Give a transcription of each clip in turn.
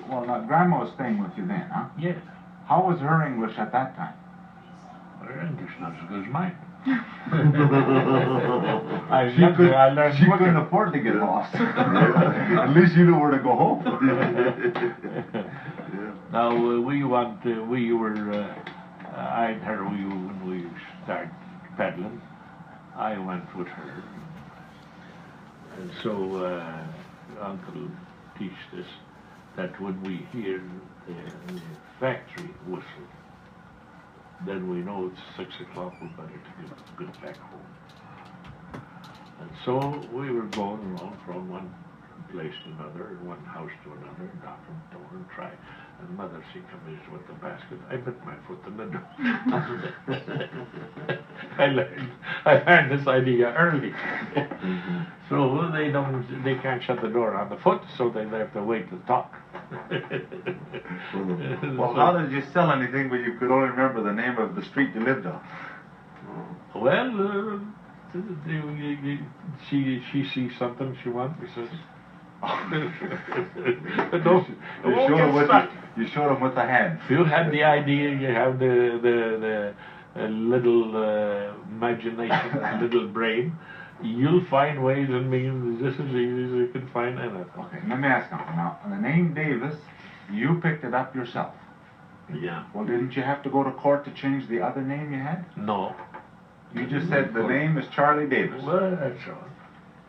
Well, now, Grandma was staying with you then, huh? Yes. How was her English at that time? Her English not as good as mine. She couldn't afford to get lost. At least you knew where to go home. Now, we were, I and her, when we started peddling, I went with her. And so, Uncle teached us that when we hear the factory whistle, then we know it's 6 o'clock, we better to get back home. And so we were going along from one place to another, one house to another, knock on the door and try. And Mother, she comes with the basket. I bit my foot in the door. I learned this idea early. So they can't shut the door on the foot, so they have to wait to talk. Well, how did you sell anything when you could only remember the name of the street you lived on? Well, she sees something she wants, she says, you showed him with the hand. You had the idea, you have the little imagination, little brain. You'll find ways and means. This is easy as you can find anything. Okay, let me ask something. Now, the name Davis, you picked it up yourself. Yeah. Well, didn't you have to go to court to change the other name you had? No. You just said the name is Charlie Davis. Well, that's all.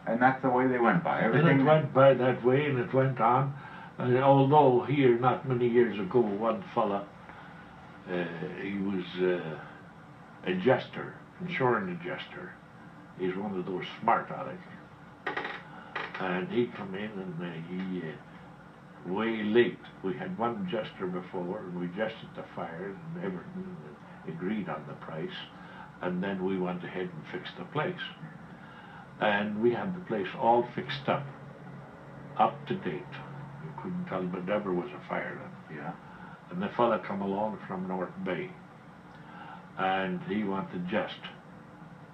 And that's the way they went by. Everything. And it went by that way, and it went on. Although here, not many years ago, one fella, he was a jester, insurance adjuster. He's one of those smart alecks. And he come in and he way late. We had one jester before, and we jested the fire, and everything agreed on the price. And then we went ahead and fixed the place. And we had the place all fixed up to date. You couldn't tell, but never was a fire then. Yeah. And the fella come along from North Bay, and he wanted jest.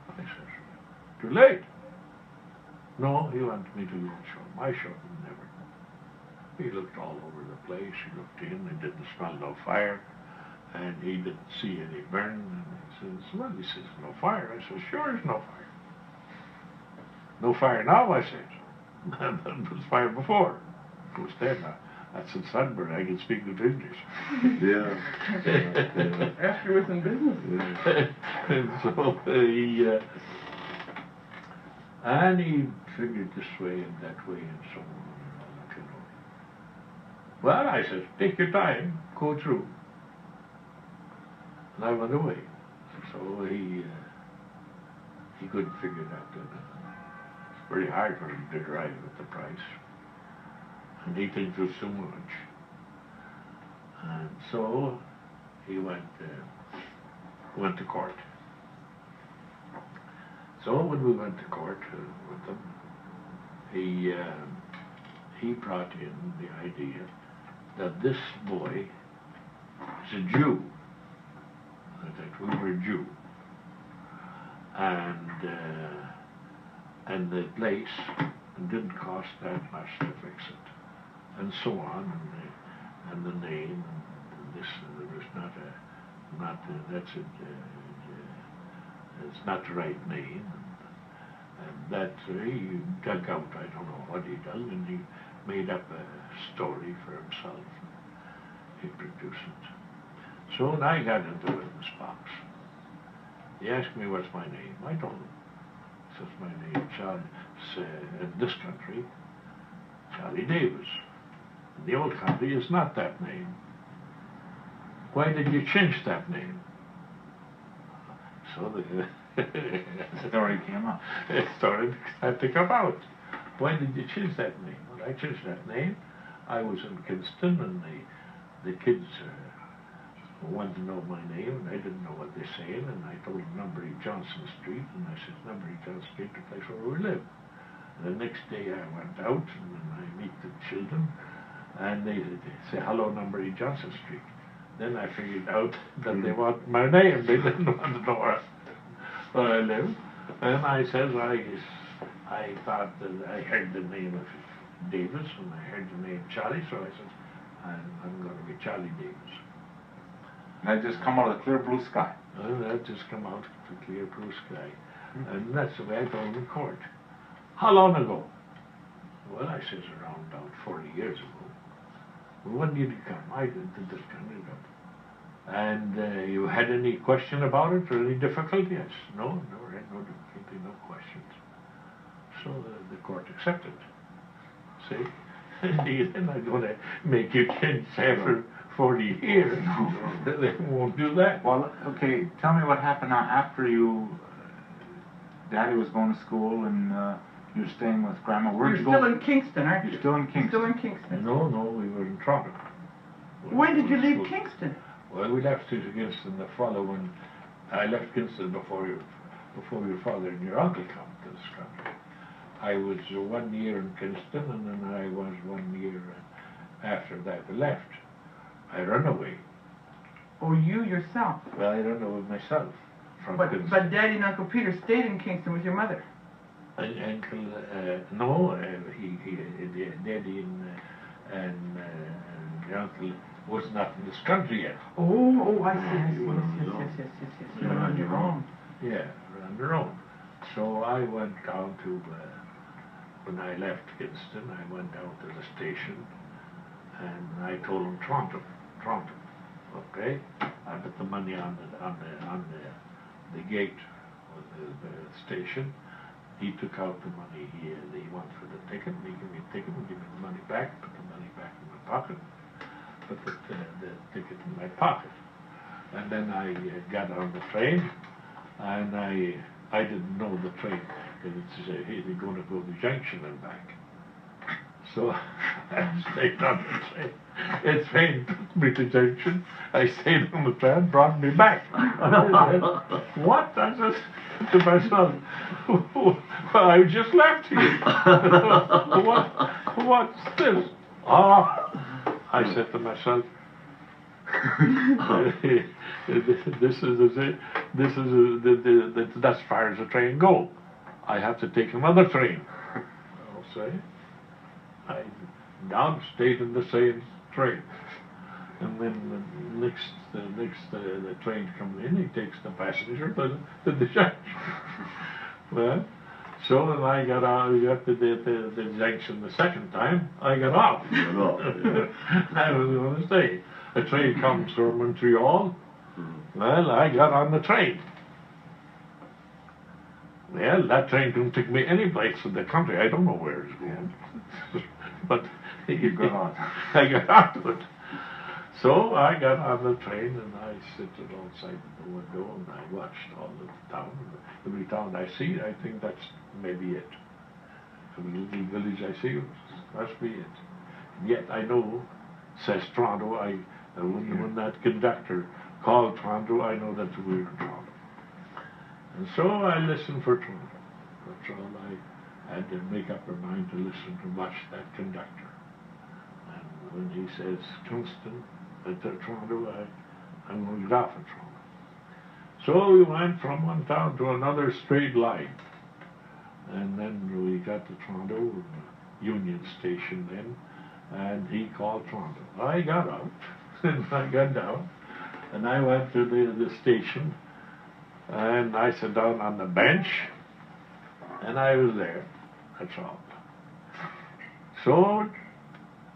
I said, too late. No, he wanted me to go and show him. I showed him everything. He looked all over the place. He looked in. He didn't smell no fire, and he didn't see any burn. And he says, no fire. I said, sure, there's no fire. No fire now, I said. There was fire before. Of course, then, that's in Sudbury. I can speak good English. Yeah. After was in business. And so and he figured this way and that way and so on. You know. Well, I said, take your time, go through. And I went away. So he couldn't figure it out. It's very hard for him to drive with the price. And he thinks it was too much. And so he went to court. So when we went to court with them, he brought in the idea that this boy is a Jew. That we were a Jew. And the place didn't cost that much to fix it. And so on, and the name, and this, there was it's not the right name, and that he dug out, I don't know what he done, and he made up a story for himself, he produced it. So when I got into the witness box, he asked me what's my name. I told him. He says, my name, Charlie, in this country, Charlie Davis. In the old country, it's not that name. Why did you change that name? So the story came up. The story had to come out. Why did you change that name? Well, I changed that name. I was in Kingston, and the kids wanted to know my name, and I didn't know what they're saying, and I told them Numbery Johnson Street, and I said, Numbery Johnson Street, the place where we live. And the next day I went out, and I meet the children, and they say, hello, Numbery Johnson Street. Then I figured out that they want my name. They didn't want to know where I live. And I said, I thought that I heard the name of Davis, and I heard the name Charlie, so I said, and I'm going to be Charlie Davis. And that just come out of the clear blue sky. And that just come out of the clear blue sky. And that's the way I told him in court. How long ago? Well, I says around about 40 years ago. Well, when did you come? I did this kind of job. And you had any question about it or any difficulty? Yes. No, had no difficulty, no questions. So the court accepted. See? Then I'm going to make you kids after 40 years. They won't do that. Well, okay, tell me what happened after you, Daddy was going to school and you're staying with Grandma. Where'd you go? You're still in Kingston, aren't you? You're still in Kingston. Still in Kingston. No, we were in Toronto. When did you leave Kingston? Well, we left Kingston the following. I left Kingston before your father and your uncle come to this country. I was 1 year in Kingston, and then I was 1 year after that I left. I ran away. Oh, you yourself? Well, I ran away myself from Kingston. But Daddy and Uncle Peter stayed in Kingston with your mother. Uncle, Daddy and your uncle was not in this country yet. Oh, I see. Yes. You're on your own. Yeah, on their own. So I went down to, when I left Kingston, I went down to the station and I told him Toronto. Okay? I put the money on the gate of the station. He took out the money he wanted for the ticket, and he gave me a ticket and gave me the money back, put the money back in my pocket, put the ticket in my pocket. And then I got on the train, and I didn't know the train, because they're going to go to Junction and back. So I stayed on the train. The train took me to Junction. I stayed on the train, brought me back. What? I said to myself, well, I just left here. What's this? I said to myself, that's as far as the train go. I have to take another train. I'll say. I down stayed in the same train, and then the train comes in. He takes the passenger to the junction. Well, so when I got to the junction the second time, I got off. I was going to stay. A train comes from Montreal. Well, I got on the train. Well, that train couldn't take me any place in the country. I don't know where it's going. But you got on. I got onto it. So I got on the train and I sit outside the window and I watched all the town. Every town I see, I think that's maybe it. Every little village I see, must be it. And yet I know, says Toronto, when that conductor called Toronto, I know that we were in Toronto. And so I listened for Toronto. That's all I had to make up my mind to listen to watch that conductor. And when he says Kingston, Toronto, I'm going to get off at Toronto. So we went from one town to another straight line. And then we got to Toronto, Union Station then, and he called Toronto. I got out, and I got down, and I went to the station, and I sat down on the bench, and I was there. That's all. So,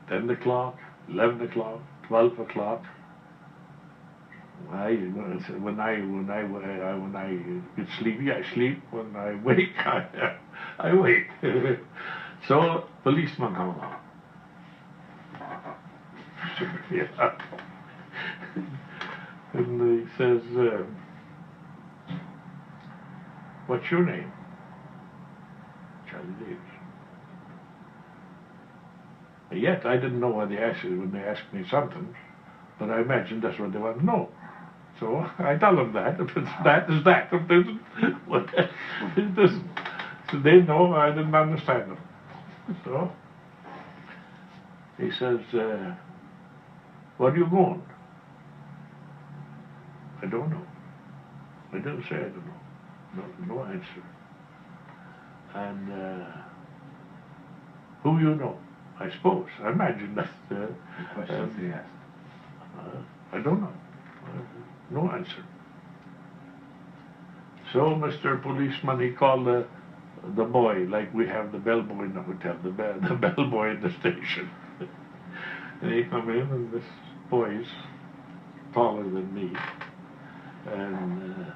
10 o'clock, 11 o'clock, 12 o'clock. When I get sleepy, I sleep. When I wake, I wake. So, policeman come along. Yeah. And he says, what's your name? Charlie Davis. Yet I didn't know what they asked when they asked me something, but I imagined that's what they want to know. So I tell them that. If it's that, it's that. If it isn't, well, it isn't. So they know I didn't understand them. So he says, where are you going? I don't know. I didn't say I don't know. No answer. And who you know? I suppose. I imagine that. The questions he asked. I don't know. No answer. So Mr. Policeman, he called the boy, like we have the bellboy in the hotel, the bellboy in the station. And he come in, and this boy's taller than me, and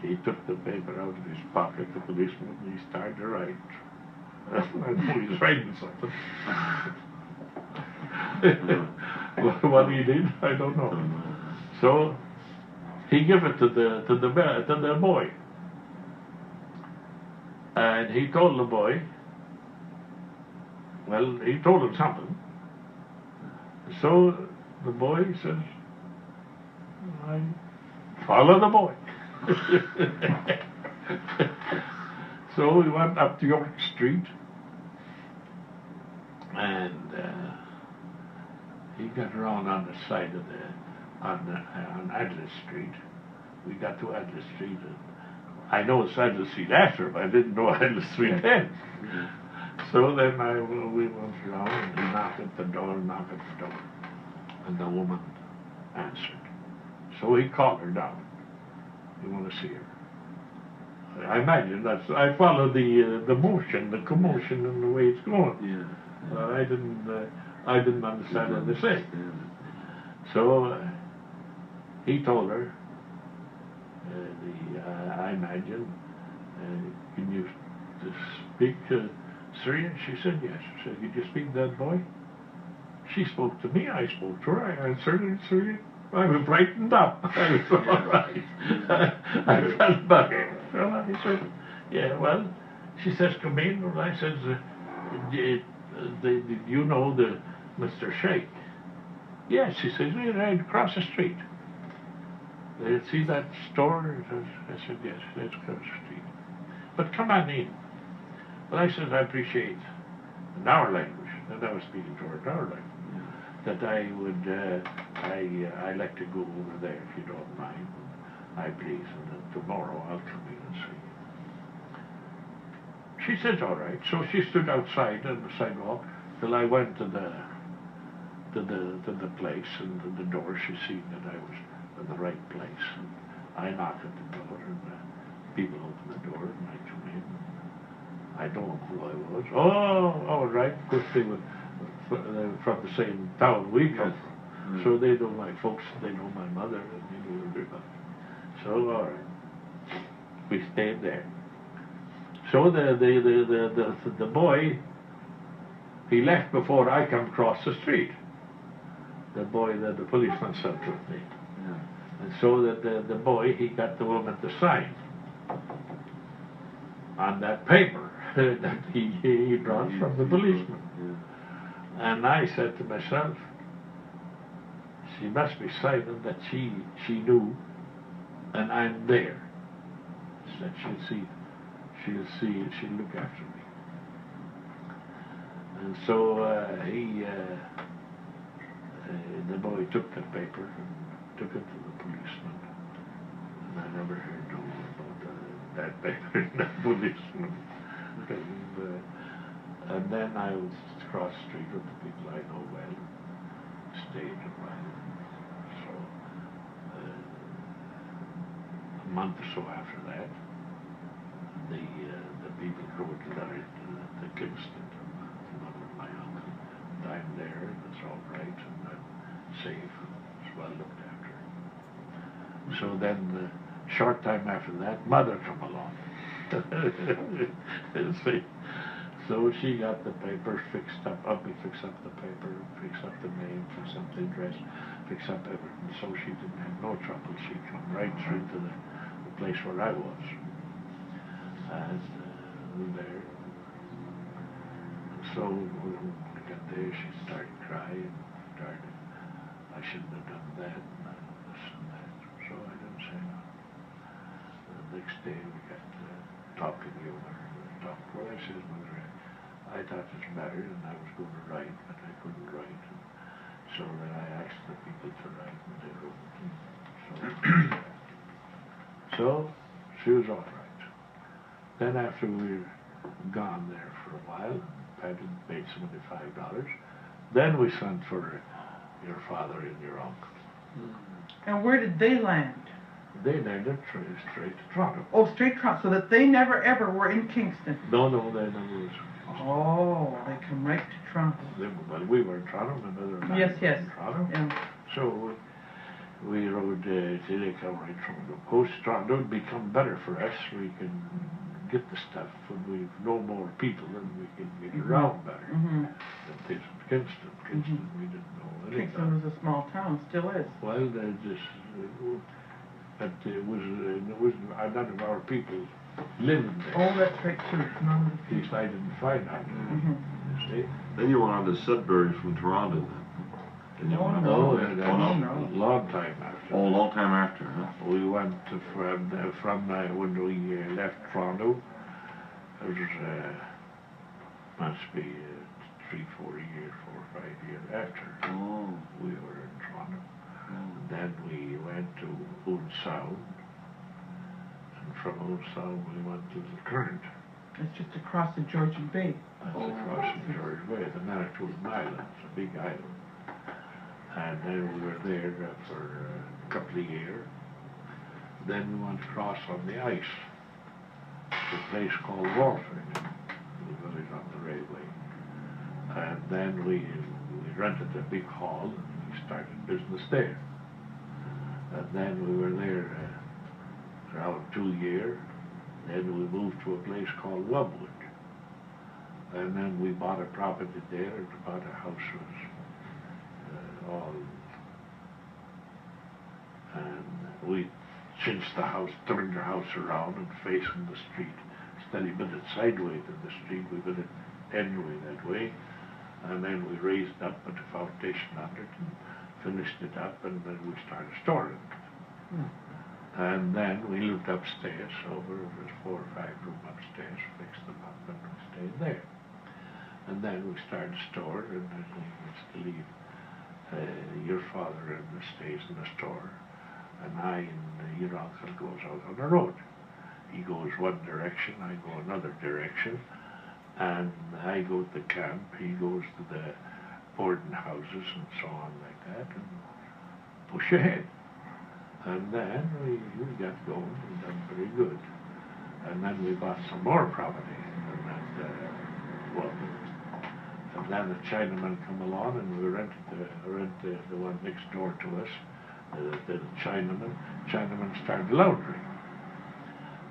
he took the paper out of his pocket, the policeman, and he started to write. I know he's writing something. What he did, I don't know. So he gave it to the boy, and he told the boy. Well, he told him something. So the boy says, "I follow the boy." So we went up to York Street, and he got around on the side of on Adler Street. We got to Adler Street, and I know it's Adler Street after, but I didn't know Adler Street then. So then we went around, and he knocked at the door, and the woman answered. So he called her down. You want to see her? I imagine I follow the motion, the commotion, and the way it's going. Yeah. I didn't understand what they say. So he told her, I imagine, can you speak Syrian? She said yes. She said, "Did you speak to that boy?" She spoke to me. I spoke to her. I answered in Syrian. I was brightened up. I was all right. I felt better. Well, I said, "Yeah, well," she says, "Come in." And I says, did you know the Mr. Sheikh?" "Yes," she says, "We're right across the street." "See that store?" I said, "Yes, that's across the street. But come on in." Well, I said, "I appreciate in our language," and I was speaking to her in our language, "that I would, I like to go over there if you don't mind. I please, and then tomorrow I'll come in and see you." She says, "All right." So she stood outside on the sidewalk till I went to the place, and to the door. She seen that I was in the right place, and I knocked at the door, and people opened the door, and I come in. I don't know who I was. "Oh, all right." Of course, they were from the same town we come from. So they know my folks, they know my mother, and they know everybody. So, all right. We stayed there. So the boy, he left before I come across the street. The boy that the policeman sent with me. And so the boy, he got the woman to sign on that paper that he brought from the policeman. And I said to myself, she must be signing that she knew, and I'm there. That she'll look after me. And so the boy took the paper and took it to the policeman. And I never heard no more about that paper and that policeman. And then I was across the street with the people I know well, stayed a while. So a month or so after that, the people wrote a letter to Kingston, to mother of my uncle, and I'm there, and it's all right, and I'm safe, and it's well looked after. So then, short time after that, mother come along. See? So she got the paper fixed up, helped me fix up the paper, fix up the name, fix up the address, fix up everything. So she didn't have no trouble. She come right through to the place where I was. And there. So when we got there, she started crying, I shouldn't have done that, and this and that. So I didn't say nothing. The next day we got talking over. Well, I said, "Mother, I thought it was better, and I was going to write, but I couldn't write. And so then I asked the people to write, and they wrote. So she was all right. Then after we were gone there for a while, had and paid $75. Then we sent for your father and your uncle. And where did they land? They landed straight to Toronto. Oh, straight Toronto, so that they never ever were in Kingston. No, they never was. Oh, they come right to Toronto. Well, we were in Toronto, my mother and I Yes, were yes. in Toronto. Yeah. So we rode till they come right from the coast. Toronto would become better for us. We can get the stuff when we've no more people, and we can get around better. Mm-hmm. Than things in Kingston. Kingston, we didn't know anything. Kingston was a small town, still is. Well, but it was none of our people living there. Oh, that's right too. None of At the least I didn't find out. Mm-hmm. You see? Then you went on to Sudbury from Toronto then. Then you Oh, went on- no. That's no. a long time after. Oh, a long time after, huh? We went from when we left Toronto. It was must be 3, 4 years, 4 or 5 years after Oh. we were in Toronto. Oh. Then we went to Owen Sound, and from Owen Sound we went to the Current. It's just across the Georgian Bay. That's across the George Way, the Manitoulin Island. It's a big island. And then we were there for a couple of years. Then we went across on the ice to a place called Walford, the village on the railway. And then we rented a big hall and we started business there. And then we were there around 2 years. Then we moved to a place called Webwood. And then we bought a property there, and bought a house was all. And we changed the house, turned the house around and facing the street. Instead of built it sideways to the street, we built it endway that way. And then we raised up, put a foundation under it, and finished it up, and then we started storing it. And then we lived upstairs, over it was 4 or 5 rooms upstairs, fixed them up, and we stayed there. And then we started storing, and then we used to leave your father in the stays in the store, and I and your uncle goes out on the road. He goes one direction, I go another direction, and I go to the camp, he goes to the boarding houses and so on like that, and push ahead. And then we got going, we done pretty good. And then we bought some more property in that and then the Chinaman come along and we rented the one next door to us, the Chinaman started laundry.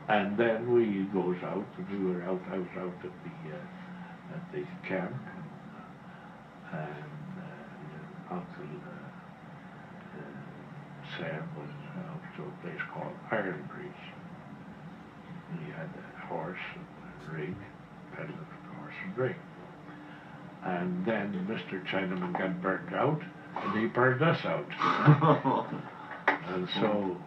And then we goes out, I was out at the camp, and Uncle Sam was out to a place called Iron Breeze. He had a horse and a rig, peddling a horse and rig. And then Mr. Chinaman got burnt out, and he burned us out. And so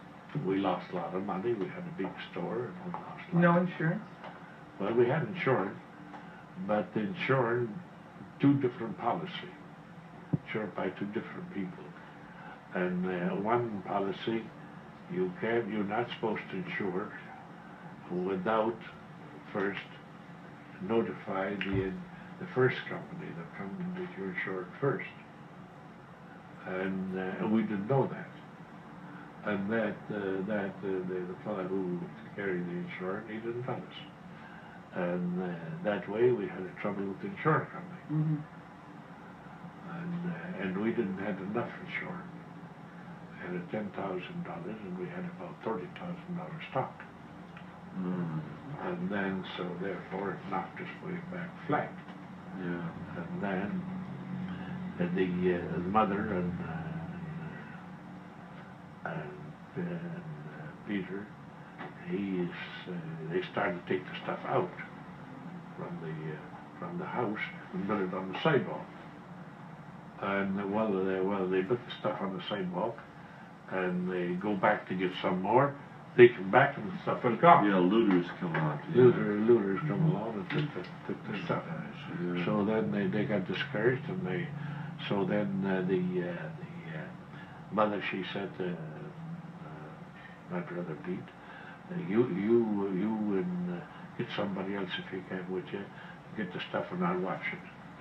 we lost a lot of money. We had a big store, and we lost a lot. No insurance? Well, we had insurance, but the insurance, 2 different policy, insured by 2 different people. And one policy, you're not supposed to insure without first notify the first company that comes that you're insured first. And we didn't know that. And the fellow who carried the insurance, he didn't tell us. And that way we had a trouble with the insurance company. Mm-hmm. And we didn't have enough insurance. We had $10,000 and we had about $30,000 stock. And then, so therefore, it knocked us way back flat. Yeah. And then the mother and Peter, they started to take the stuff out from the house and put it on the sidewalk. And they put the stuff on the sidewalk, and they go back to get some more. They come back and the stuff was gone. Yeah, looters come out. Yeah. Looters come along and took the stuff. Yeah. So then they got discouraged, and so then the mother, she said to my brother Pete, you and get somebody else if you can with you, get the stuff and I'll watch it.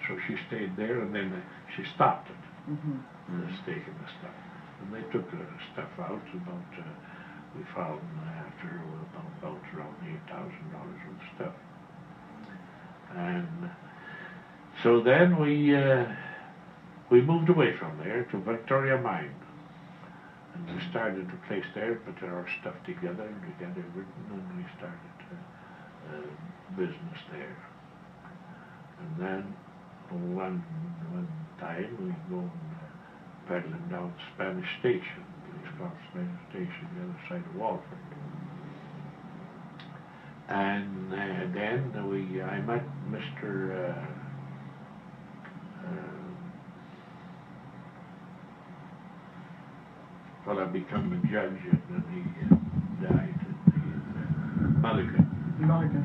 So she stayed there, and then she stopped it, the steak and the stuff. And they took the stuff out, we found after about around $8,000 worth of stuff. And so then we moved away from there to Victoria Mine. And we started a place there, put our stuff together, and we got everything, and we started business there. And then one time we go pedaling down Spanish Station, a place called Spanish Station, the other side of Walford. And then I met Mr. Well, I become a judge, and then he died. Mulligan.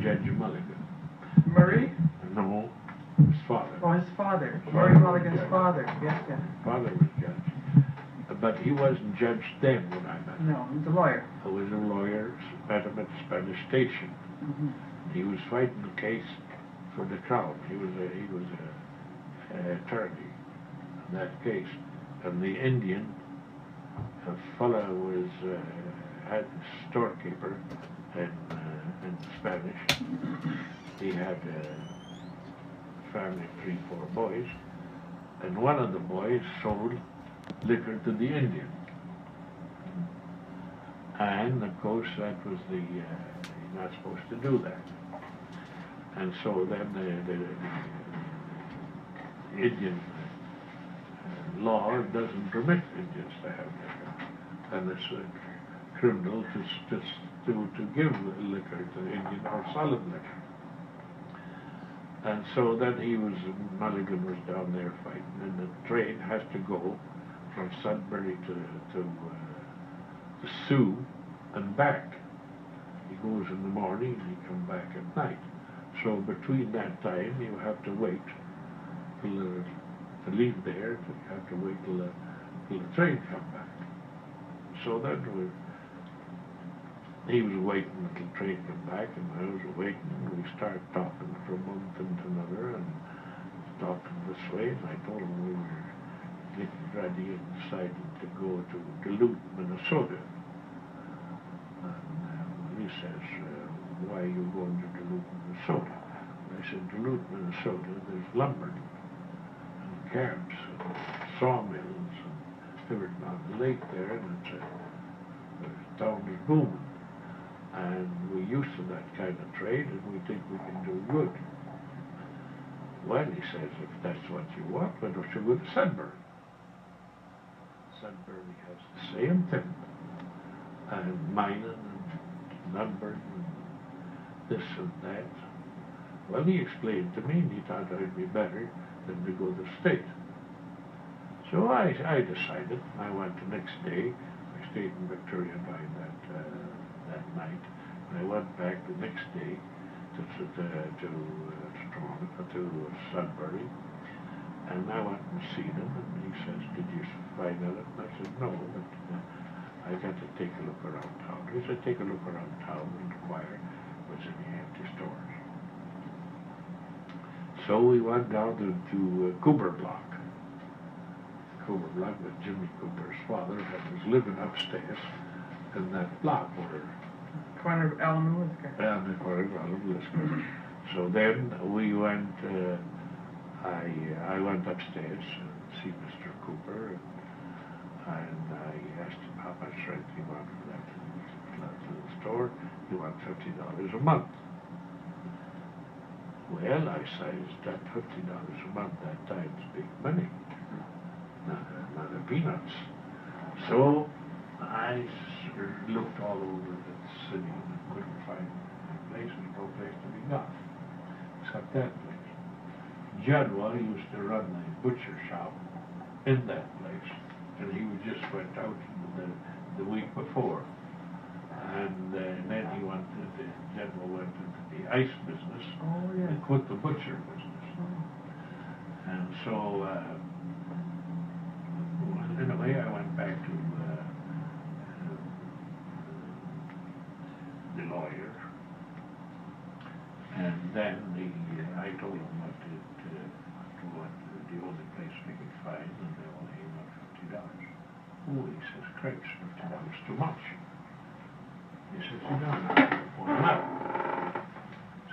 Judge Mulligan. Murray? No, his father. Oh, his father. Murray Mulligan's father. Yes, yes. Father was judge. But he wasn't judge then when I met him. No, he's a lawyer. I was a lawyer, met him at the Spanish Station. He was fighting the case for the crown. He was an attorney in that case. And the Indian, a fella was had a storekeeper in Spanish. He had a family of 3, 4 boys, and one of the boys sold liquor to the Indian. And of course that was you're not supposed to do that. And so then the Indian law doesn't permit Indians to have liquor. And it's criminal to give liquor to the Indian or solid liquor. And so then Mulligan was down there fighting, and the train has to go from Sudbury to Sioux and back. He goes in the morning and he comes back at night. So between that time you have to wait to leave there, you have to wait till the train comes back. So then he was waiting until the train came back, and I was waiting, and we started talking from one thing to another, and talking this way, and I told him we were getting ready and decided to go to Duluth, Minnesota. And he says, why are you going to Duluth, Minnesota? And I said, Duluth, Minnesota, there's lumber and camps and sawmills and everything on the lake there, and the town is booming. And we're used to that kind of trade, and we think we can do good. Well, he says, if that's what you want, why don't you go to Sudbury? Sudbury has the same thing, and mining and lumber and this and that. Well, he explained to me, and he thought I'd be better than to go to the state. So I decided. I went the next day. I stayed in Victoria by that night, and I went back the next day to Sudbury, and I went and seen him, and he says, did you find out? And I said, no, but I got to take a look around town. He said, take a look around town and inquire what's in the empty stores. So we went down to Cooper Block. Cooper Block with Jimmy Cooper's father, that was living upstairs in that block where Corner of Allen and Whisker. Yeah, the corner of Allen and Whisker. So then we went, I went upstairs to see Mr. Cooper, and I asked him how much rent he wanted for that little store. He wanted $50 a month. Well, I sized that $50 a month that time's big money, not a peanuts. So I looked all over the city and couldn't find any place. There's no place to be got except that place. Jadwa used to run the butcher shop in that place, and he just went out the week before. And then he went into the ice business and quit the butcher business. And so, anyway, I went back to the lawyer, and then I told them what to go to the only place we could find, and they only gave him $50. Oh, he says, cripes, $50 too much. He says, you don't have to phone him up.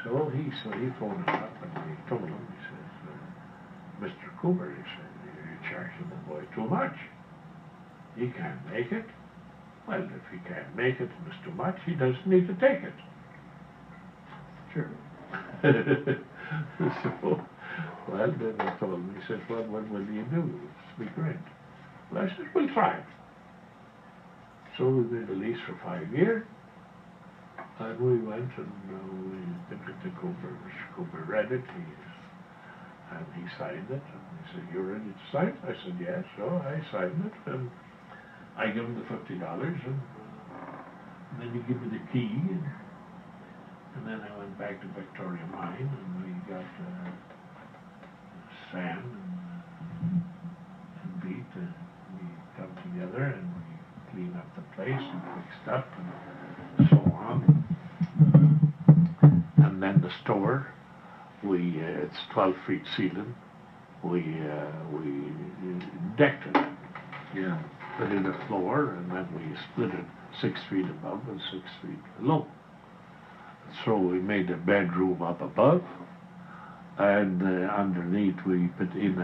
So he phoned him up and he told him, he says, Mr. Cooper, he said, you're charging the boy too much. He can't make it. Well, if he can't make it and it's too much, he doesn't need to take it. Sure. So, well, then I told him, he says, well, what will you do? Speak rent. Well, I said, we'll try it. So we made a lease for 5 years, and we went and we took it to Cooper. Cooper read it, and he signed it, and he said, you're ready to sign it? I said, yes. So I signed it, and I give him the $50, and then he gave me the key, and then I went back to Victoria Mine, and we got sand and beat, and we got together, and we cleaned up the place and fixed up, and so on. And then the store, it's 12 feet ceiling, we decked it. Yeah. Put in a floor, and then we split it 6 feet above and 6 feet below. So we made a bedroom up above, and underneath we put in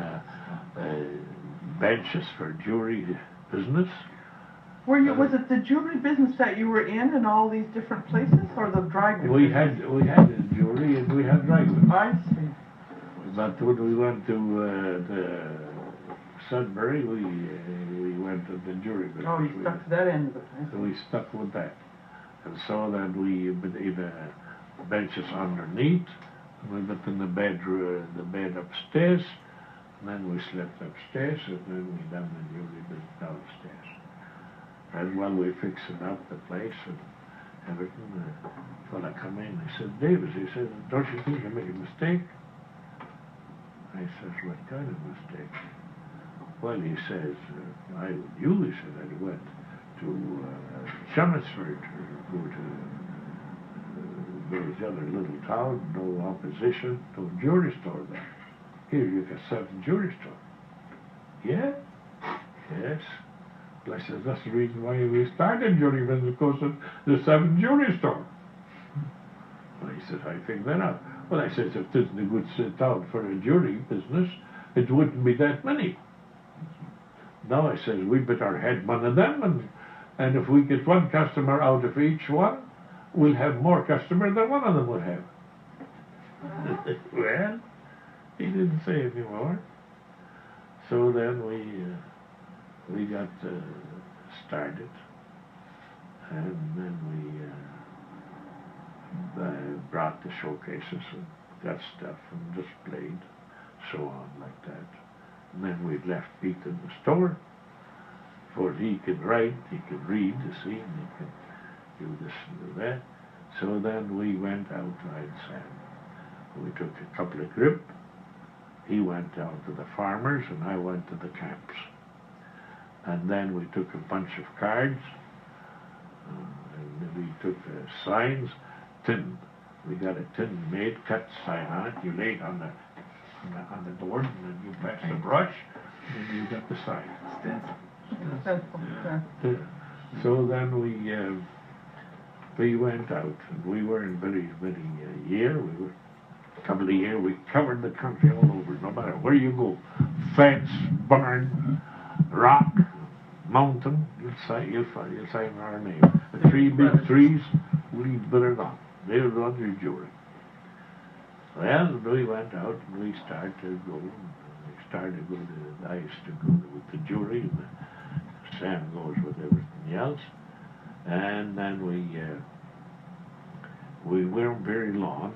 benches for jewelry business. Was it the jewelry business that you were in all these different places, or the dry goods? We had jewelry and we had dry goods. I see. But when we went to the Sudbury, we went to the jewelry business. Oh, you stuck to that end of it. So we stuck with that. And so then we put in benches underneath, and we put in the bed upstairs, and then we slept upstairs, and then we done the jewelry business downstairs. And while we fixing up the place and everything, the fella come in, he said, Davis, he said, don't you think you made a mistake? I says, what kind of mistake? Well, he says, I said, I went to Chelmsford to go to the other little town, no opposition, no jewelry store there. Here you can set a jewelry store. Yeah? Yes. Well, I says, that's the reason why we started jewelry business, because of the 7 jewelry store. Well, he says, I think that out. Well, I says, if this is a good town for a jewelry business, it wouldn't be that many. Now I says, we put our head one of them, and if we get one customer out of each one, we'll have more customers than one of them would have. Well, he didn't say any more. So then we got started, and then we brought the showcases and got stuff and displayed, so on like that. And then we left Pete in the store, for he could write, he could read, you see, and he could do this and do that. So then we went out to ride sand. We took a couple of grip. He went out to the farmers, and I went to the camps. And then we took a bunch of cards, and we took signs, tin. We got a tin made, cut sign on it. You lay it on the board, and then you press the brush, and then you got the sign. So then we went out, and we were in very year. We were a couple of years. We covered the country all over, no matter where you go. Fence, barn, rock, mountain. You'll find our name. The 3 big trees, we put it on. They were on your jewelry. Well, we went out and we started to go. I used to go with the jewelry, and Sam goes with everything else. And then we weren't very long,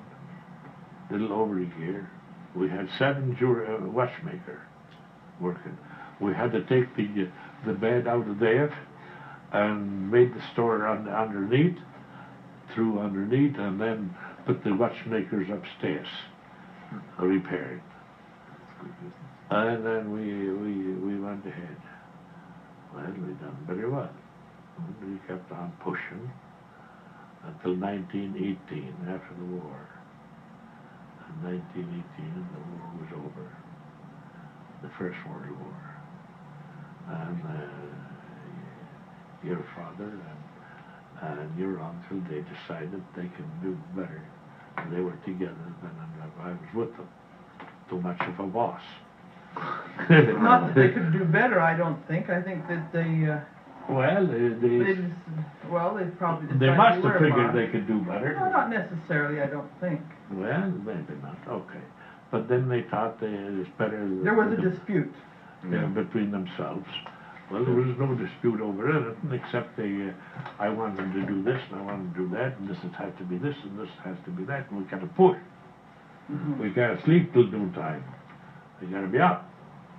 little over a year. We had 7 watchmaker working. We had to take the bed out of there and made the store underneath, and then put the watchmakers upstairs, repairing. And then we went ahead. Well, we done very well. And we kept on pushing until 1918, after the war. in 1918, the war was over, the First World War. And your father and your uncle, they decided they could do better. They were together then, and I was with them. Too much of a boss. Not that they could do better, I don't think. I think that they Well, they probably decided they must you were have a figured boss. they could do better. No, not necessarily, I don't think. Well, maybe not. Okay, but then they thought it was better. There was a dispute. Between themselves. Well, there was no dispute over it, except I wanted them to do this, and I wanted to do that, and this has to be this, and this has to be that, and we got to push. Mhm. We can't sleep till noontime. We got to be up.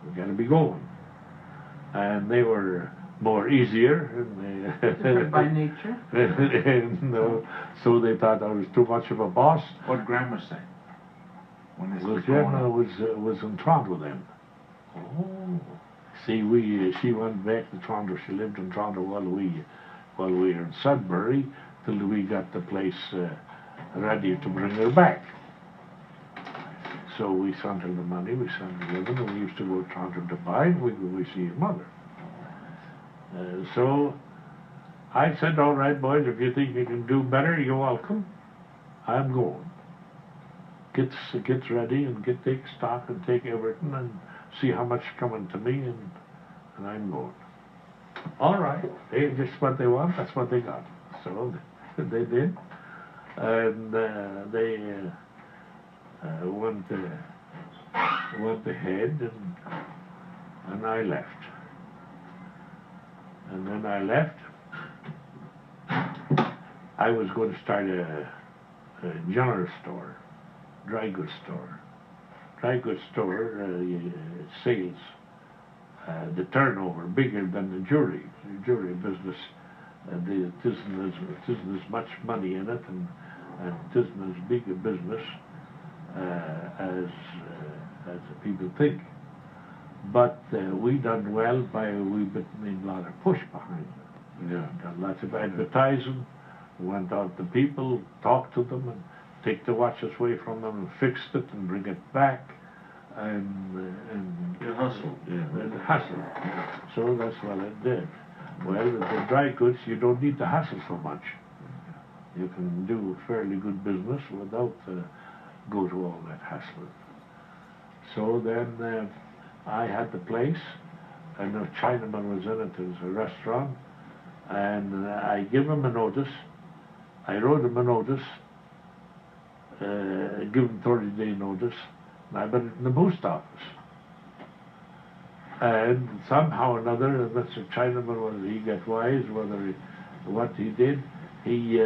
We got to be going. And they were more easier, and Different by nature. so they thought I was too much of a boss. What grandma say? When this Well, was going Grandma on? was in Toronto then. Oh. See, she went back to Toronto. She lived in Toronto while we were in Sudbury till we got the place ready to bring her back. So we sent her the money, we sent her living, and we used to go to Toronto to buy, and we see her mother. So I said, all right, boys, if you think you can do better, you're welcome. I'm going. Get ready and take stock and take everything and see how much coming to me, and I'm going. All right, they just what they want, that's what they got. So they did, and they went ahead, and I left. And then I left. I was going to start a general store, dry goods store. Dry goods store sales, the turnover bigger than the jewelry business. It isn't as much money in it, and it isn't as big a business as the people think. But we done well by we made a lot of push behind it. Yeah. Done lots of advertising. Went out to people, talked to them, and take the watches away from them, and fixed it and bring it back, and You hustle. and hustle. So that's what I did. Well, with the dry goods, you don't need to hustle so much. You can do fairly good business without go to all that hassling. So then I had the place, and a Chinaman was in it. It was a restaurant, and I give him a notice. I wrote him a notice, give him 30-day notice, and I put it in the post office. And somehow or another, Mr. Chinaman, whether he got wise, what he did, he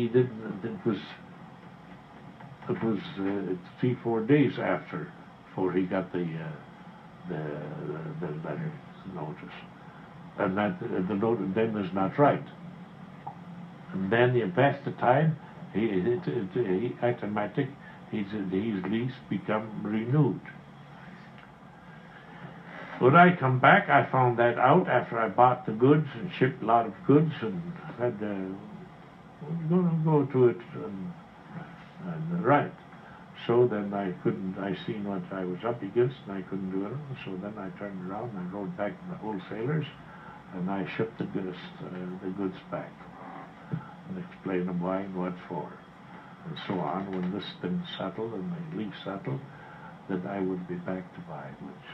didn't. It was 3-4 days after before he got the letter notice, and that the notice then is not right. And then you pass the time, he automatic, his lease become renewed. When I come back, I found that out after I bought the goods and shipped a lot of goods and had go to it and right. So then I seen what I was up against and I couldn't do it. So then I turned around and I rode back to the wholesalers and I shipped the goods back and explained them why and what for and so on. When this didn't settle and the lease settled, then I would be back to buy goods.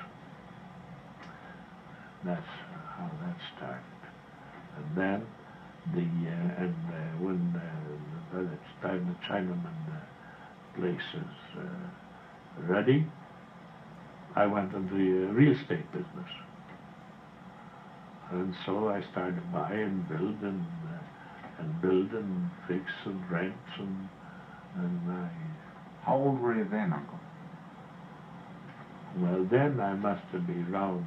That's how that started. And then when by the time the Chinaman place is ready, I went into the real estate business. And so I started to buy and build and fix and rent and I. How old were you then, Uncle? Well, then I must have been around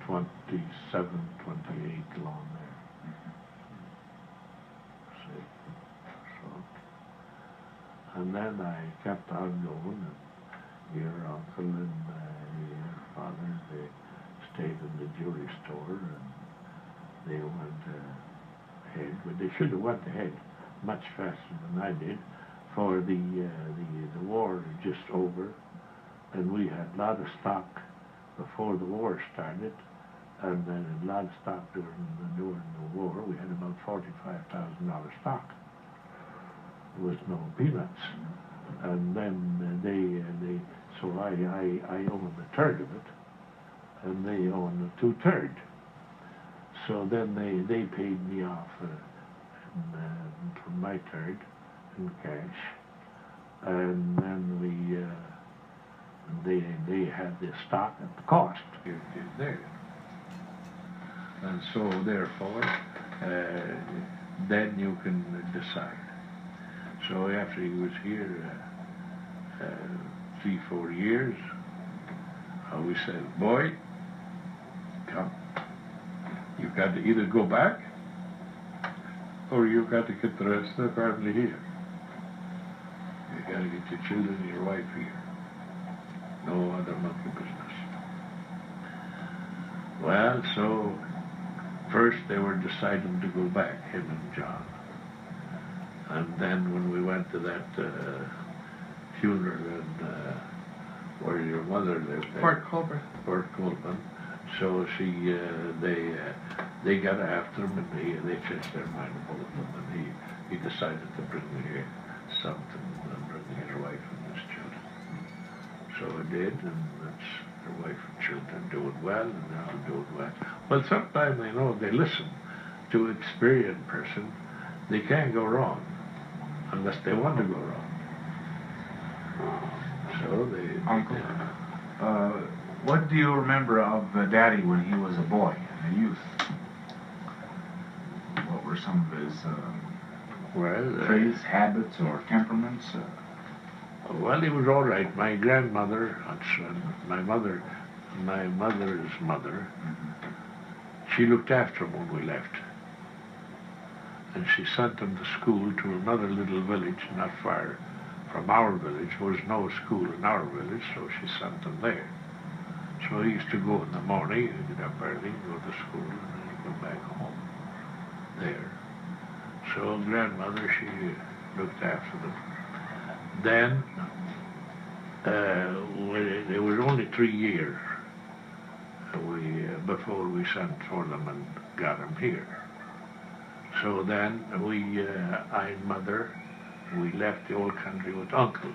27, 28 along there. See, so, and then I kept on going. And your uncle and your father, they stayed in the jewelry store, and they went ahead. But they should have went ahead much faster than I did. for the war just over, and we had a lot of stock before the war started, and then a lot of stock during the war. We had about $45,000 stock. There was no peanuts, and then so I owned a third of it, and they owned a 2/3. So then they paid me off from my third in cash, and then they had the stock at the cost there, and so therefore then you can decide. So after he was here 3-4 years, we said, boy, come. You've got to either go back or you've got to get the rest of the family here. You've got to get your children and your wife here. No other monkey business. Well, so first they were deciding to go back, him and John. And then when we went to that funeral and where your mother lived, Fort Colbert. Fort Colbert. So they got after him, and they changed their mind, both of them, and he decided to bring me something and bring his wife and his children. So I did, and that's their wife and children doing well, and now I'm doing well. Well, sometimes they listen to an experienced person. They can't go wrong unless they want to go wrong. So they. Uncle, what do you remember of Daddy when he was a boy and a youth? What were some of his traits, habits, or temperaments? Well, he was all right. My grandmother, my mother's mother, she looked after him when we left. And she sent him to school to another little village not far from our village. There was no school in our village, so she sent him there. So he used to go in the morning, he'd get up early, go to school, and then he'd come back home there. So grandmother, she looked after them. Then, it was only 3 years before we sent for them and got them here. So then I and Mother, we left the old country with Uncle.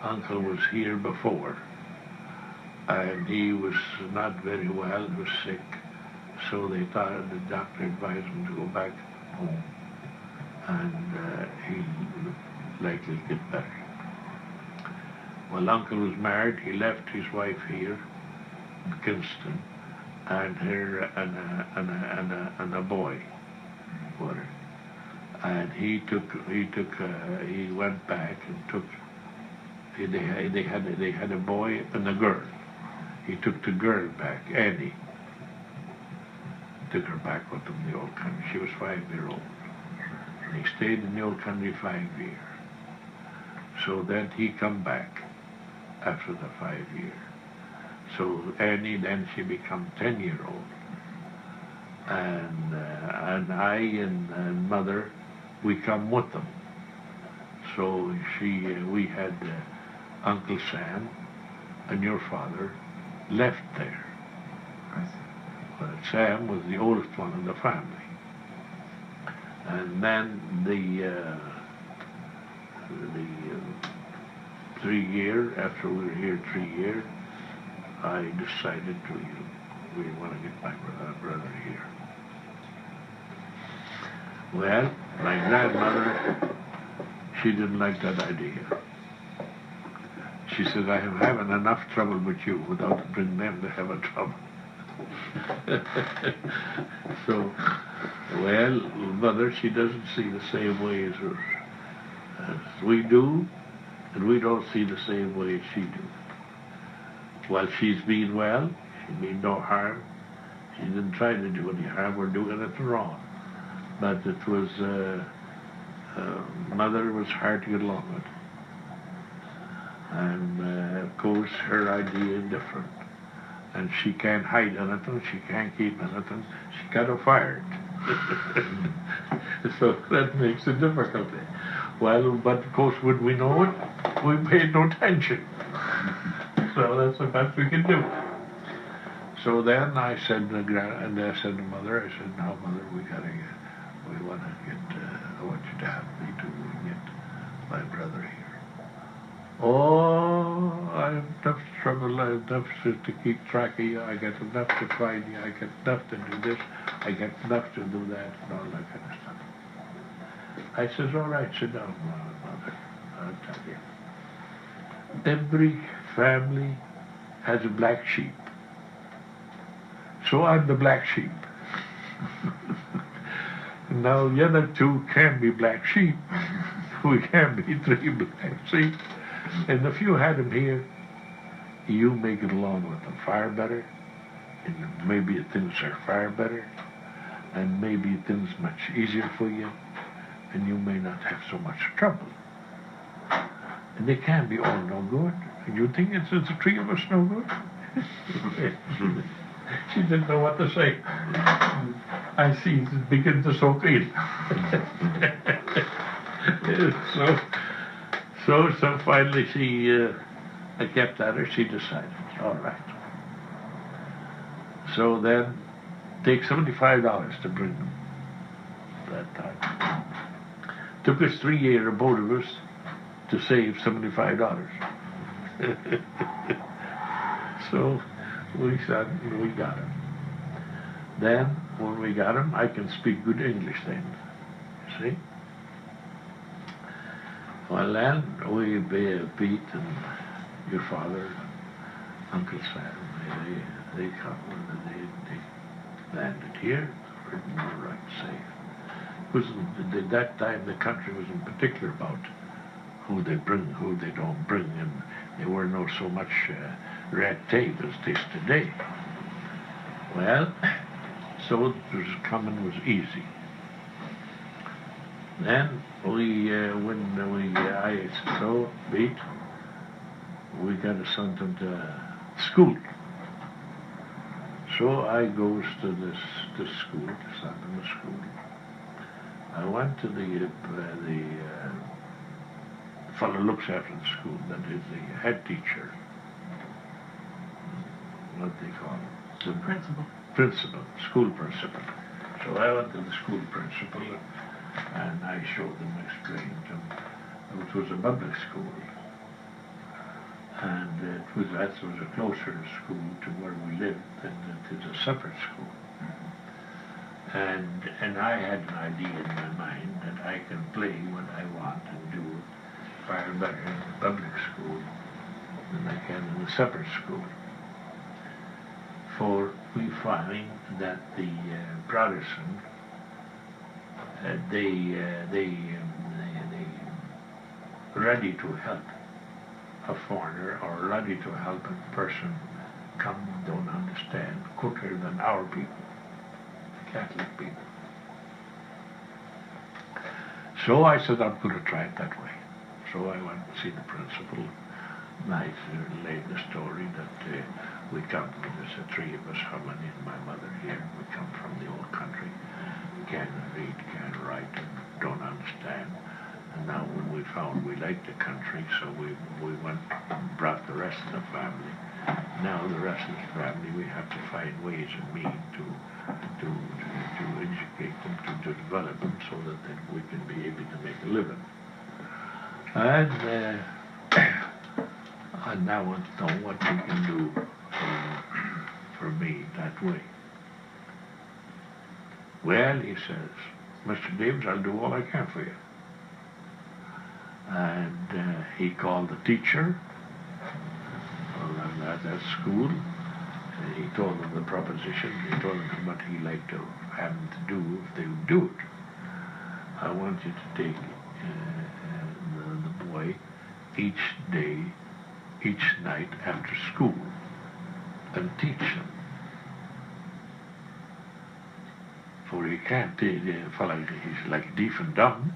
Uncle was here before, and he was not very well, he was sick, so they thought the doctor advised him to go back home, and he likely get better. Well, Uncle was married. He left his wife here in Kingston, and her and a boy with her. And he went back and took. They had a boy and a girl. He took the girl back, Annie. Took her back with him in the old country. She was 5-year-old. And he stayed in the old country 5 years. So then he come back after the 5 years. So Annie, then she become 10-year-old. And I and Mother, we come with them. So we had Uncle Sam and your father left there. I see. But Sam was the oldest one in the family. And then the 3 years, after we were here 3 years, I decided we want to get back with our brother here. Well, my grandmother, she didn't like that idea. She said, I am having enough trouble with you without bringing them to have a trouble. So, well, Mother, she doesn't see the same way as we do, and we don't see the same way as she do. While she's been well, she mean no harm. She didn't try to do any harm or do anything wrong. But it was, Mother was hard to get along with. And of course, her idea is different. And she can't hide anything, she can't keep anything, she got her fired. So that makes a difficulty. Well, but of course, when we know it, we paid no attention. So that's the best we can do. So then I said to mother, I said, "Now, mother, we want to get. I want you to help me to get my brother here." Oh, I have enough trouble. I have enough to keep track of you. I get enough to find you. I get enough to do this. I get enough to do that, and all that kind of stuff. I says, "All right, sit down, mother. I'll tell you. Every family has a black sheep. So I'm the black sheep. Now the other two can be black sheep. We can be three black sheep. And if you had them here, you may get along with them far better. And maybe things are far better. And maybe things much easier for you. And you may not have so much trouble. And they can be all no good. And you think it's the three of us no good?" She didn't know what to say. I see it begins to soak in. So finally I kept at her, she decided, all right. So then, take $75 to bring them that time. Took us 3 years, both of us, to save $75. So we said, we got him. Then, when we got him, I can speak good English then, see? Well, then, we, Pete and your father, Uncle Sam, they come and they landed here, all right, safe. At that time, the country wasn't particular about who they bring, who they don't bring, and there were no so much red tape as this today. Well, so coming was easy. Then I got to send them to school. So I goes to this school, to send them to school. I went to the fellow looks after the school, that is the head teacher. What they call him? The principal. Principal, school principal. So I went to the school principal and I showed them, explained to them, it was a public school. And that was a closer school to where we lived than it is a separate school. And I had an idea in my mind that I can play what I want and do far better in the public school than I can in the separate school. For we find that the Protestant, they ready to help a foreigner or ready to help a person come don't understand quicker than our people, Catholic people. So I said, I'm going to try it that way. So I went to see the principal, and I laid the story that we come, there's the three of us, Herman and my mother here, we come from the old country, can't read, can't write, and don't understand. And now when we found we liked the country, so we went and brought the rest of the family. Now the rest of the family, we have to find ways and means to educate them, to develop them, so that we can be able to make a living. And now I want to know what we can do for me that way. Well, he says, Mr. Davis, I'll do all I can for you. And he called the teacher at that school, and he told them the proposition. He told them what he'd like to have them to do if they would do it. I want you to take the boy each day, each night after school, and teach him. For he can't, he's like deaf and dumb.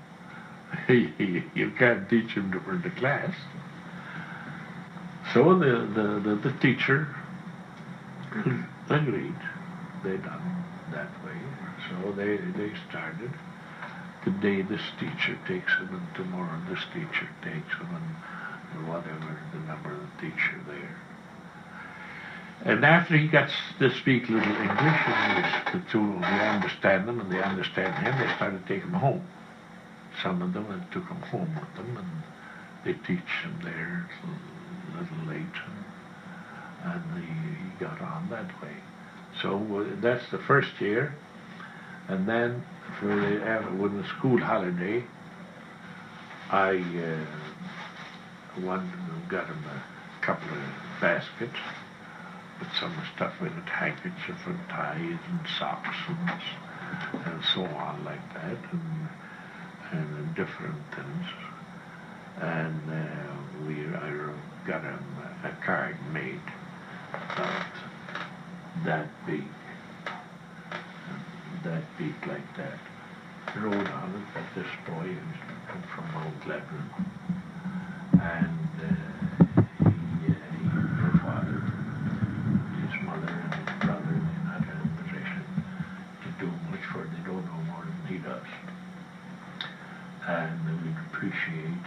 You can't teach him to run the class. So the teacher agreed. They done that way. So they started, the day this teacher takes them, and tomorrow this teacher takes them, and whatever the number of the teacher there. And after he gets to speak a little English, and the two, they understand them, and they understand him, they started taking him home. Some of them took him home with them, and they teach him there a little late, and he got on that way. So that's the first year, and then when the school holiday, I got him a couple of baskets with some stuff in it, handkerchief and ties and socks and so on like that, and different things. And I got him a card made about that big like that. Wrote on it that this boy is from Mount Lebanon, and your father, his mother, and his brother, they're not in a position to do much for it. They don't know more than he does. And we'd appreciate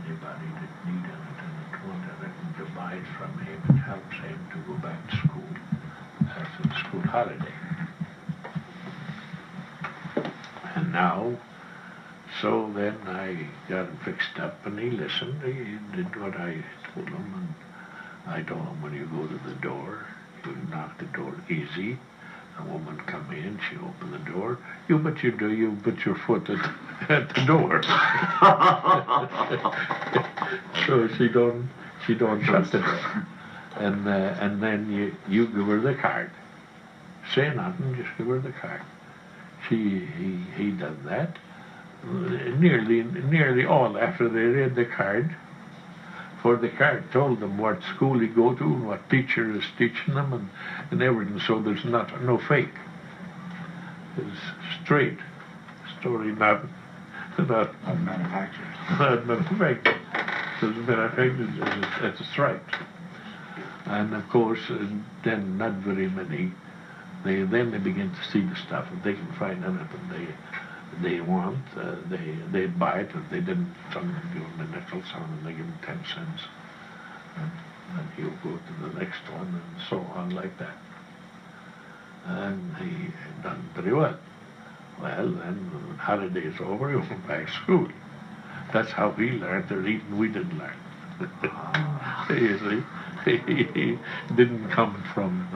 anybody that needed it and wanted it and to buy it from him. It helps him to go back to school after the school holiday. And now, so then I got him fixed up, and he listened. He did what I told him, and I told him when you go to the door, you knock the door easy. A woman come in, she opened the door. You put your foot at the door. So she don't shut the door. And then you give her the card. Say nothing, just give her the card. He done that. Nearly all after they read the card. For the card told them what school he go to and what teacher is teaching them and everything, so there's no fake. It's straight story, not manufactured. Not manufactured. So it's manufactured, it's striped. And of course, then not very many. They begin to see the stuff. If they can find anything they want, they buy it. If they didn't, some give them a nickel, some of them they give them 10 cents. And then he'll go to the next one and so on like that. And he done very well. Well, then when holiday's over, he went back to school. That's how he learned to read, and we didn't learn. You see? He didn't come from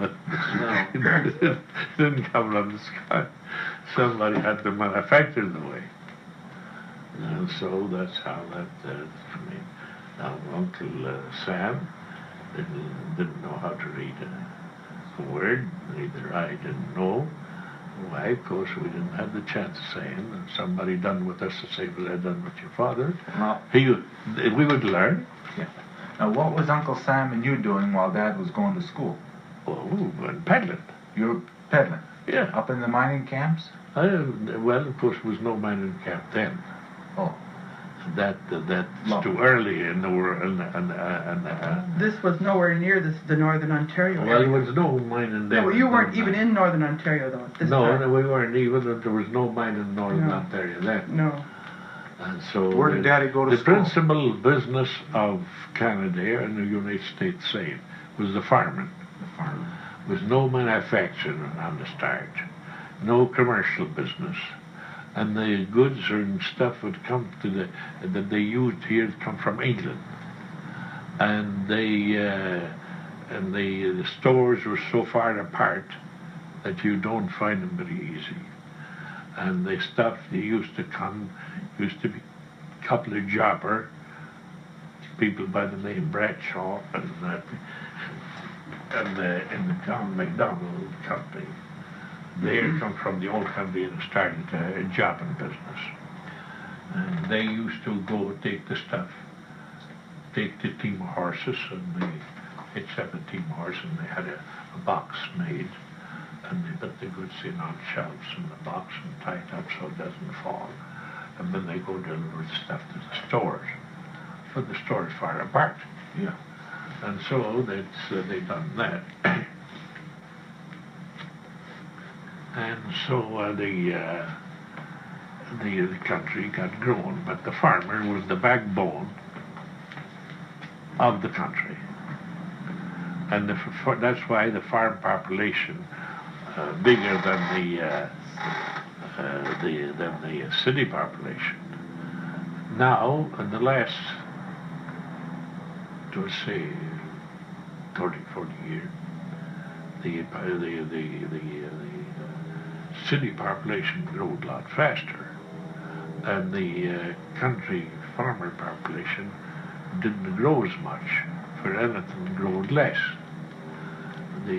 didn't come from the sky. Somebody had to manufacture the way. And so that's how that for me. Now Uncle Sam didn't know how to read a word. Neither I didn't know. Why? Of course, we didn't have the chance of saying. And somebody done with us to say, well, I done with your father. Well, We would learn. yeah. Now, what was Uncle Sam and you doing while Dad was going to school? Oh, we went peddling. You were peddling? Yeah. Up in the mining camps? Well, of course, there was no mining camp then. Oh. That's No. too early in the world. This was nowhere near the Northern Ontario Well, area. there was no mining then. No, you weren't even in Northern Ontario, though, at this No, time. we weren't even. There was no mine in Northern No. Ontario then. No. And so Where did Daddy go to the school? principal business of Canada and the United States same was the farming. The farm. There was no manufacturing on the start, no commercial business, and the goods and stuff would come that they used here would come from England, and the stores were so far apart that you don't find them very easy. And the stuff that used to be a couple of jobber people by the name Bradshaw and in the John McDonald company. They come from the old country and started a jobbing business. And they used to go take the stuff, take the team of horses, and they hitched up a team of horses, and they had a box made. And they put the goods in on shelves in the box and tie it up so it doesn't fall. And then they go deliver the stuff to the stores. For the stores far apart. Yeah. And so they done that. And so the country got grown, but the farmer was the backbone of the country. And that's why the farm population bigger than the city population. Now, in the last, let's say, 30, 40 years, the city population grew a lot faster, and the country farmer population didn't grow as much. For anything, growed less. A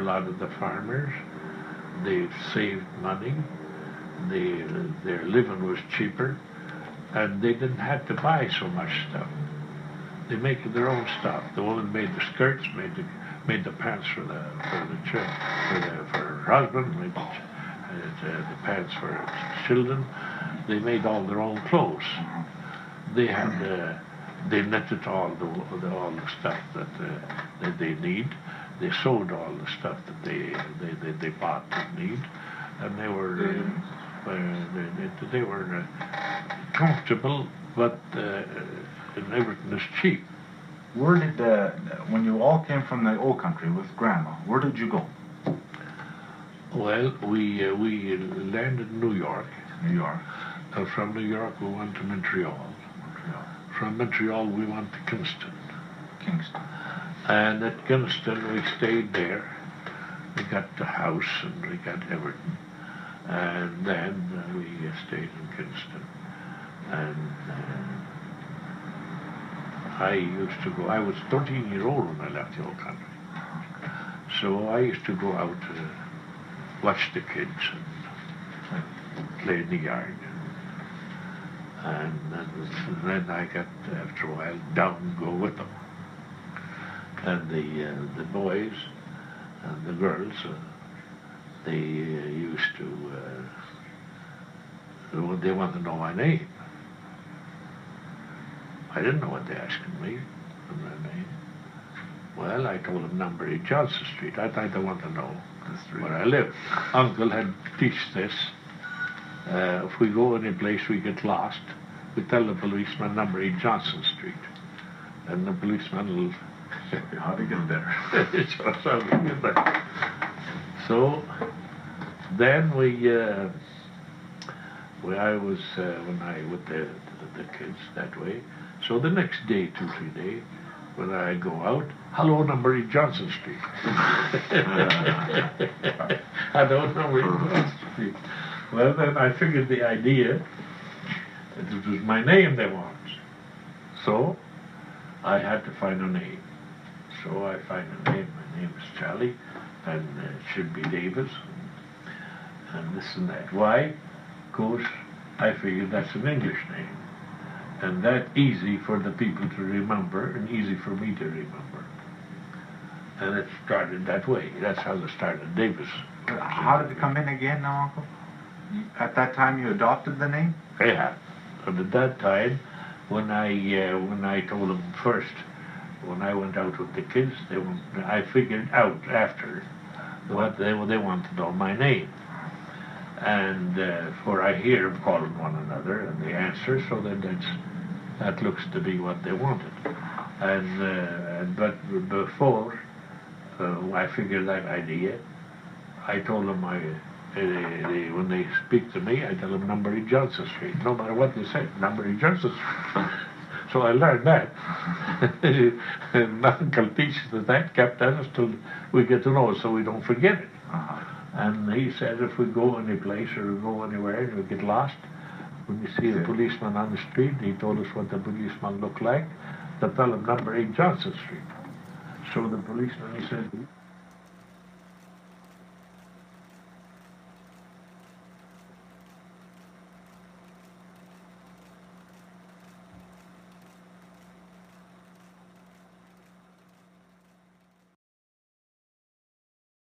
lot of the farmers, they've saved money, their living was cheaper, and they didn't have to buy so much stuff. They make their own stuff. The woman made the skirts, made the pants for her husband, made the pants for her children. They made all their own clothes. They had they knitted all the stuff that they need. They sewed all the stuff that they bought and need, and they were comfortable, but and everything is cheap. Where did when you all came from the old country with Grandma? Where did you go? Well, we landed in New York. New York. From New York, we went to Montreal. From Montreal, we went to Kingston. Kingston. And at Kingston, we stayed there. We got the house and we got everything. And then we stayed in Kingston. And I used to go, I was 13 years old when I left the old country. So I used to go out to watch the kids and play in the yard. And then I got, after a while, down and go with them. And the boys and the girls, they used to, they wanted to know my name. I didn't know what they asked me for my name. Well, I told them number 8 Johnson Street. I thought they wanted to know where I lived. Uncle had teach this. If we go any place we get lost, we tell the policeman number 8 Johnson Street. And the policeman will say, how to get there? So then I was when I with the kids that way. So the next day, 2-3 days, when I go out, hello, number 8 Johnson Street. I don't know where Johnson Street. Well, then I figured the idea that it was my name they wanted. So I had to find a name. So I find a name. My name is Charlie, and it should be Davis, and this and that. Why? Because I figured that's an English name, and that easy for the people to remember, and easy for me to remember. And it started that way. That's how it started, Davis. How did it come in again now, Uncle? At that time you adopted the name? Yeah. But at that time, when I told them first, when I went out with the kids, I figured out after what they want to know my name. And for I hear them calling one another, and they answer, so that looks to be what they wanted. And but before I figured that idea, I told them when they speak to me, I tell them number 8 Johnson Street. No matter what they say, number 8 Johnson Street. So I learned that. And Uncle teaches us that, kept us till we get to know it, so we don't forget it. And he said if we go any place or we go anywhere and we get lost, when you see a policeman on the street, he told us what the policeman looked like, to tell him number 8 Johnson Street. So the policeman, he said,